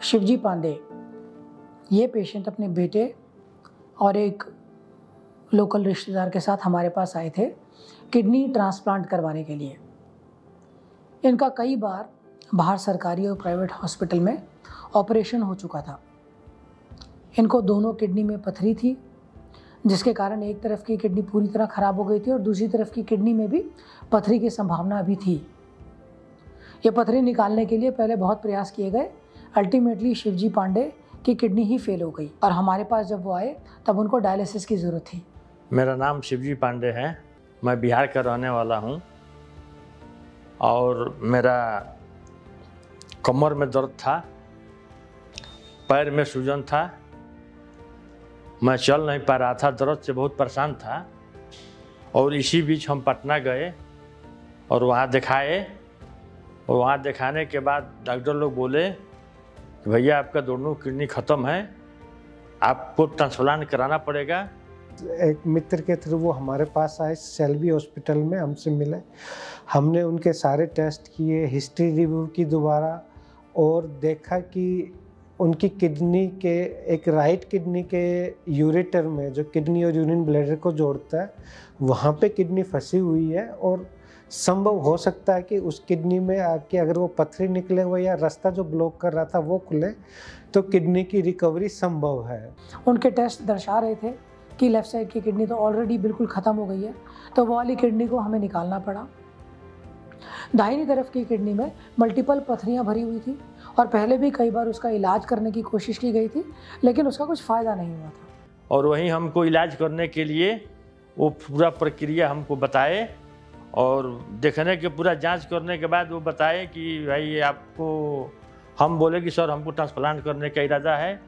शिवजी पांडे ये पेशेंट अपने बेटे और एक लोकल रिश्तेदार के साथ हमारे पास आए थे किडनी ट्रांसप्लांट करवाने के लिए। इनका कई बार बाहर सरकारी और प्राइवेट हॉस्पिटल में ऑपरेशन हो चुका था। इनको दोनों किडनी में पथरी थी, जिसके कारण एक तरफ की किडनी पूरी तरह ख़राब हो गई थी और दूसरी तरफ की किडनी में भी पथरी की संभावना अभी थी। ये पथरी निकालने के लिए पहले बहुत प्रयास किए गए। अल्टीमेटली शिवजी पांडे की किडनी ही फेल हो गई और हमारे पास जब वो आए तब उनको डायलिसिस की ज़रूरत थी। मेरा नाम शिवजी पांडे है, मैं बिहार का रहने वाला हूँ और मेरा कमर में दर्द था, पैर में सूजन था, मैं चल नहीं पा रहा था, दर्द से बहुत परेशान था। और इसी बीच हम पटना गए और वहाँ दिखाए और वहाँ दिखाने के बाद डॉक्टर लोग बोले कि भैया आपका दोनों किडनी ख़त्म है, आपको ट्रांसप्लांट कराना पड़ेगा। एक मित्र के थ्रू वो हमारे पास आए, सेल्वी हॉस्पिटल में हमसे मिले। हमने उनके सारे टेस्ट किए, हिस्ट्री रिव्यू की दोबारा, और देखा कि उनकी किडनी के एक राइट किडनी के यूरेटर में जो किडनी और यूरिन ब्लैडर को जोड़ता है वहाँ पे किडनी फंसी हुई है और संभव हो सकता है कि उस किडनी में आके अगर वो पथरी निकले हुए या रास्ता जो ब्लॉक कर रहा था वो खुले तो किडनी की रिकवरी संभव है। उनके टेस्ट दर्शा रहे थे कि लेफ़्ट साइड की किडनी तो ऑलरेडी बिल्कुल ख़त्म हो गई है, तो वो वाली किडनी को हमें निकालना पड़ा। दाहिनी तरफ की किडनी में मल्टीपल पथरियां भरी हुई थी और पहले भी कई बार उसका इलाज करने की कोशिश की गई थी, लेकिन उसका कुछ फ़ायदा नहीं हुआ था। और वहीं हमको इलाज करने के लिए वो पूरा प्रक्रिया हमको बताए और देखने के पूरा जांच करने के बाद वो बताए कि भाई आपको, हम बोले कि सर हमको ट्रांसप्लांट करने का इरादा है,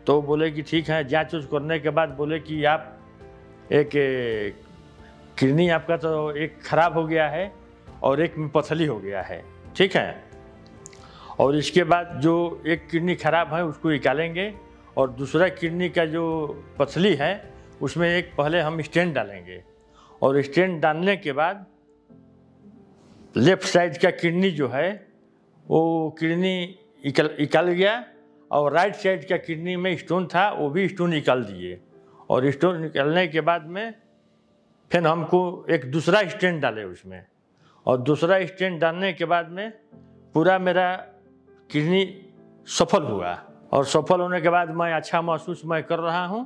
तो बोले कि ठीक है। जांच उच करने के बाद बोले कि आप एक किडनी आपका तो एक ख़राब हो गया है और एक में पथरी हो गया है, ठीक है। और इसके बाद जो एक किडनी ख़राब है उसको निकालेंगे और दूसरा किडनी का जो पथरी है उसमें एक पहले हम स्टेंट डालेंगे और स्टेंट डालने के बाद लेफ़्ट साइड का किडनी जो है वो किडनी निकल गया और राइट साइड का किडनी में स्टोन था वो भी स्टोन निकाल दिए। और स्टोन निकलने के बाद में फिर हमको एक दूसरा स्टेंट डाले उसमें, और दूसरा स्टेंट डालने के बाद में पूरा मेरा किडनी सफल हुआ और सफल होने के बाद मैं अच्छा महसूस मैं कर रहा हूँ।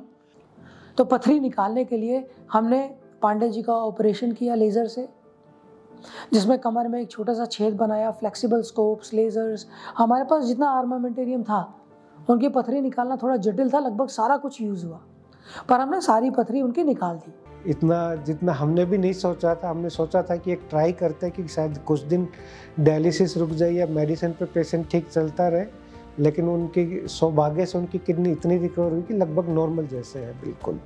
तो पथरी निकालने के लिए हमने पांडे जी का ऑपरेशन किया लेज़र से, जिसमें कमर में एक छोटा सा छेद बनाया, फ्लेक्सिबल स्कोप्स, लेज़र्स, हमारे पास जितना आर्मामेंटेरियम था। उनकी पथरी निकालना थोड़ा जटिल था, लगभग सारा कुछ यूज़ हुआ, पर हमने सारी पथरी उनकी निकाल दी। इतना जितना हमने भी नहीं सोचा था, हमने सोचा था कि एक ट्राई करते हैं कि शायद कुछ दिन डायलिसिस रुक जाए या मेडिसिन पे पेशेंट ठीक चलता रहे, लेकिन उनकी सौभाग्य से उनकी किडनी इतनी रिकवर हुई कि लगभग नॉर्मल जैसे है बिल्कुल।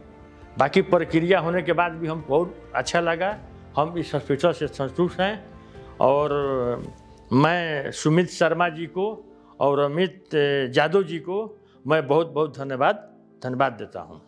बाकी प्रक्रिया होने के बाद भी हम बहुत अच्छा लगा, हम इस हॉस्पिटल से संतुष्ट हैं। और मैं सुमित शर्मा जी को और अमित यादव जी को मैं बहुत बहुत धन्यवाद देता हूँ।